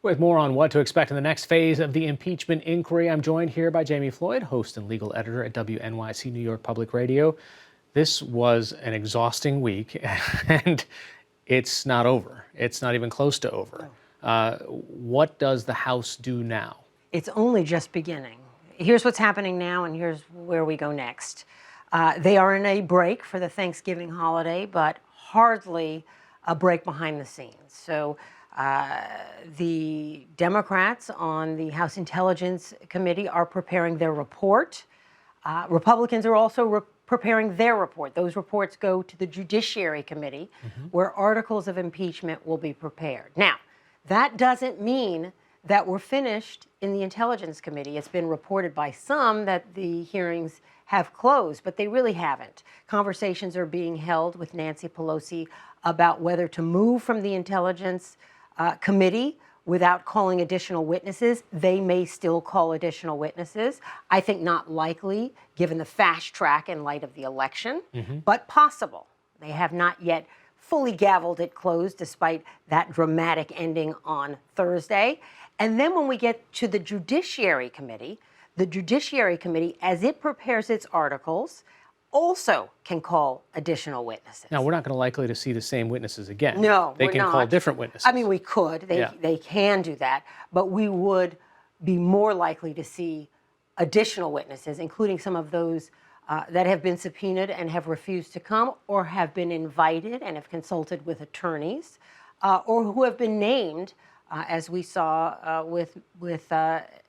With more on what to expect in the next phase of the impeachment inquiry, I'm joined here by Jamie Floyd, host and legal editor at WNYC New York Public Radio. This was an exhausting week, and it's not over. It's not even close to over. What does the House do now? It's only just beginning. Here's what's happening now, and here's where we go next. They are in a break for the Thanksgiving holiday, but hardly a break behind the scenes. So the Democrats on the House Intelligence Committee are preparing their report. Republicans are also preparing their report. Those reports go to the Judiciary Committee, where articles of impeachment will be prepared. Now, that doesn't mean that we're finished in the Intelligence Committee. It's been reported by some that the hearings have closed, but they really haven't. Conversations are being held with Nancy Pelosi about whether to move from the Intelligence Committee without calling additional witnesses. They may still call additional witnesses. I think not likely, given the fast track in light of the election, but possible. They have not yet fully gavelled it closed, despite that dramatic ending on Thursday. And then when we get to the Judiciary Committee, as it prepares its articles, also can call additional witnesses. Now, we're not going to likely to see the same witnesses again. No, they can call different witnesses. I mean, we could. They can do that. But we would be more likely to see additional witnesses, including some of those that have been subpoenaed and have refused to come, or have been invited and have consulted with attorneys, or who have been named, as we saw with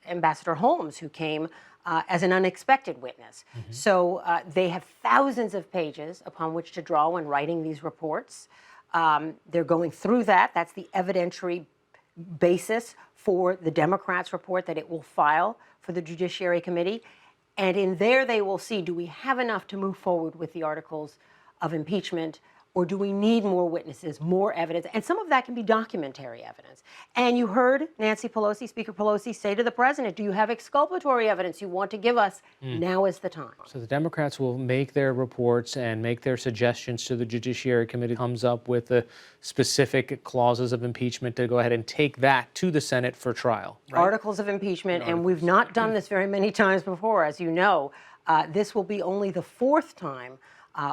Ambassador Holmes, who came as an unexpected witness. So they have thousands of pages upon which to draw when writing these reports. They're going through that. That's the evidentiary basis for the Democrats' report that it will file for the Judiciary Committee. And in there they will see, do we have enough to move forward with the articles of impeachment, or do we need more witnesses, more evidence? And some of that can be documentary evidence. And you heard Nancy Pelosi, Speaker Pelosi, say to the president, do you have exculpatory evidence you want to give us? Now is the time. So the Democrats will make their reports and make their suggestions to the Judiciary Committee, comes up with the specific clauses of impeachment to go ahead and take that to the Senate for trial. Right? Articles of impeachment, and we've not done this very many times before, as you know. This will be only the fourth time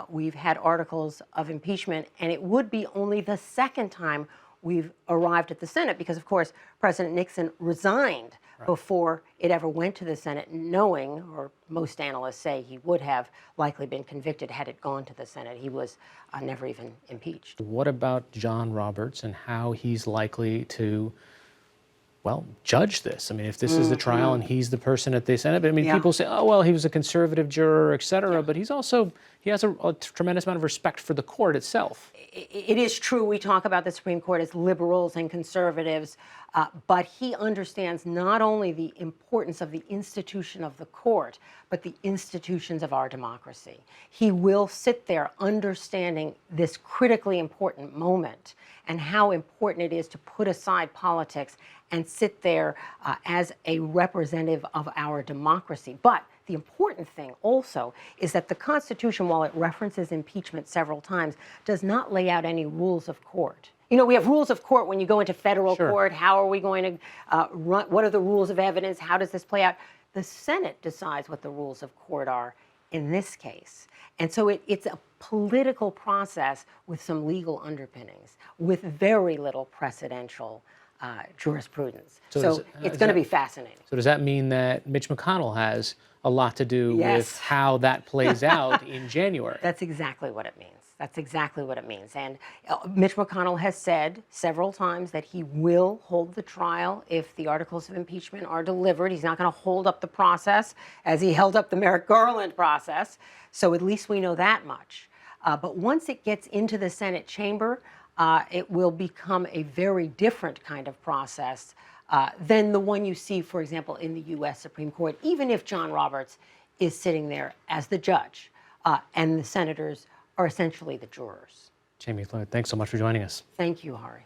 we've had articles of impeachment, and it would be only the second time we've arrived at the Senate, because, of course, President Nixon resigned before it ever went to the Senate, knowing, or most analysts say, he would have likely been convicted had it gone to the Senate. He was never even impeached. What about John Roberts and how he's likely to, well, judge this? I mean, if this is the trial and he's the person at the Senate, I mean, people say, oh, well, he was a conservative juror, et cetera, but he has a tremendous amount of respect for the court itself. It is true we talk about the Supreme Court as liberals and conservatives, but he understands not only the importance of the institution of the court, but the institutions of our democracy. He will sit there understanding this critically important moment and how important it is to put aside politics and sit there as a representative of our democracy. But the important thing also is that the Constitution, while it references impeachment several times, does not lay out any rules of court. You know, we have rules of court when you go into federal court. How are we going to run? What are the rules of evidence? How does this play out? The Senate decides what the rules of court are in this case. And so it's a political process with some legal underpinnings, with very little precedential jurisprudence. So it's going to be fascinating. So does that mean that Mitch McConnell has a lot to do with how that plays out in January? That's exactly what it means. That's exactly what it means. And Mitch McConnell has said several times that he will hold the trial if the articles of impeachment are delivered. He's not going to hold up the process as he held up the Merrick Garland process. So at least we know that much. But once it gets into the Senate chamber, it will become a very different kind of process than the one you see, for example, in the U.S. Supreme Court, even if John Roberts is sitting there as the judge and the senators are essentially the jurors. Jamie Floyd, thanks so much for joining us. Thank you, Hari.